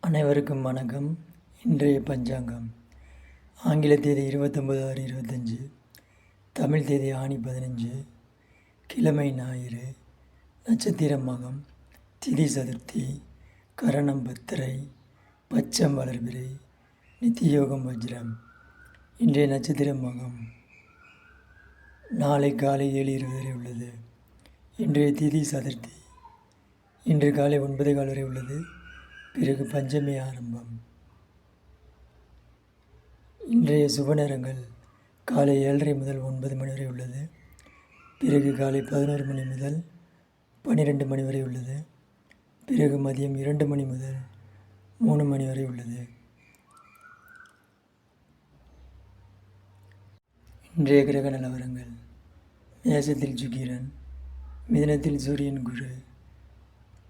அனைவருக்கும் வணக்கம். இன்றைய பஞ்சாங்கம் ஆங்கில தேதி 29/6/25, தமிழ் தேதி ஆனி 15, கிழமை ஞாயிறு, நட்சத்திரம் மகம், திதி சதுர்த்தி, கரணம் பத்திரை, பச்சம் வளர்பிறை, நித்தியோகம் வஜ்ரம். இன்றைய நட்சத்திரம் மகம். நாளை காலை 7:20 வரை உள்ளது. இன்றைய திதி சதுர்த்தி. இன்று காலை 9:15 வரை உள்ளது. பிறகு பஞ்சமி ஆரம்பம். இன்றைய சுப நேரங்கள் காலை 7:30 முதல் 9 மணி வரை உள்ளது. பிறகு காலை 11 மணி முதல் 12 மணி வரை உள்ளது. பிறகு மதியம் 2 மணி முதல் 3 மணி வரை உள்ளது. இன்றைய கிரக நிலவரங்கள்: மேசத்தில் சுக்கிரன், மிதுனத்தில் சூரியன் குரு,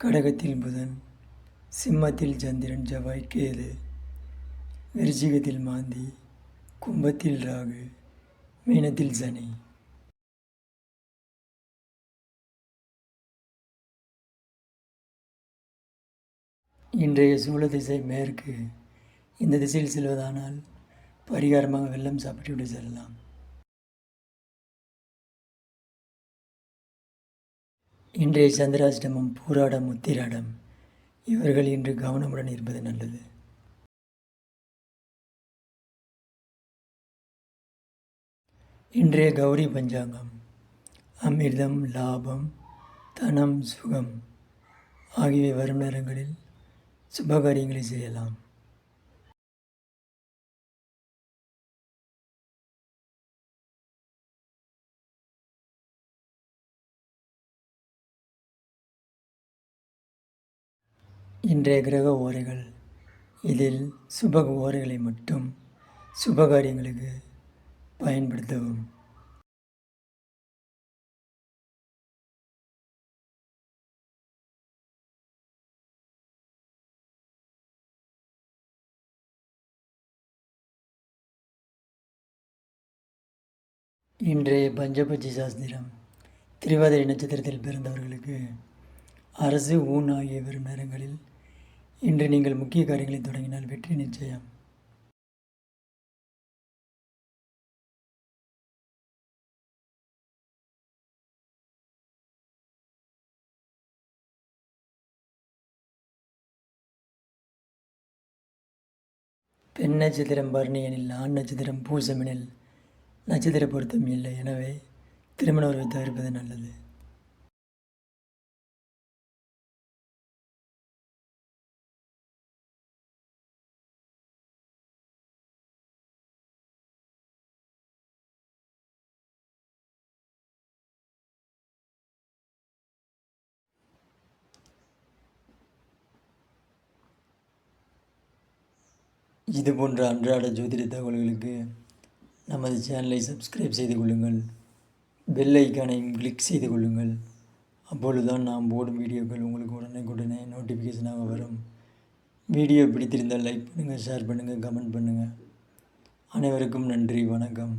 கடகத்தில் புதன், சிம்மத்தில் சந்திரன் செவ்வாய் கேது, விருச்சிகத்தில் மாந்தி, கும்பத்தில் ராகு, மீனத்தில் சனி. இன்றைய சூழ திசை மேற்கு. இந்த திசையில் செல்வதானால் பரிகாரமாக வெள்ளம் சாப்பிட்டு செல்லலாம். இன்றைய சந்திராஷ்டமம் பூராடம் உத்திராடம். இவர்கள் இன்று கவனமுடன் இருப்பது நல்லது. இன்றைய கௌரி பஞ்சாங்கம்: அமிர்தம், லாபம், தனம், சுகம் ஆகியவை வரும் நேரங்களில் சுபகாரியங்களை செய்யலாம். இன்றைய கிரக ஓரைகள். இதில் சுப ஓரைகளை மட்டும் சுபகாரியங்களுக்கு பயன்படுத்தவும். இன்றைய பஞ்சபட்சி சாஸ்திரம். திருவாதிரை நட்சத்திரத்தில் பிறந்தவர்களுக்கு அரசு, ஊன் ஆகிய வரும் நேரங்களில் இன்று நீங்கள் முக்கிய காரியங்களை தொடங்கினால் வெற்றி நிச்சயம். பெண் நட்சத்திரம் பரணி எனில், ஆண் நட்சத்திரம் பூசமெனில் நட்சத்திர பொருத்தம் இல்லை. எனவே திருமண உறவை தவிர்ப்பது நல்லது. இது போன்ற அன்றாட ஜோதிட தகவல்களுக்கு நமது சேனலை சப்ஸ்கிரைப் செய்து கொள்ளுங்கள். பெல் ஐக்கானையும் கிளிக் செய்து கொள்ளுங்கள். அப்பொழுதுதான் நாம் போடும் வீடியோக்கள் உங்களுக்கு உடனே நோட்டிஃபிகேஷனாக வரும். வீடியோ பிடித்திருந்தால் லைக் பண்ணுங்கள், ஷேர் பண்ணுங்கள், கமெண்ட் பண்ணுங்கள். அனைவருக்கும் நன்றி, வணக்கம்.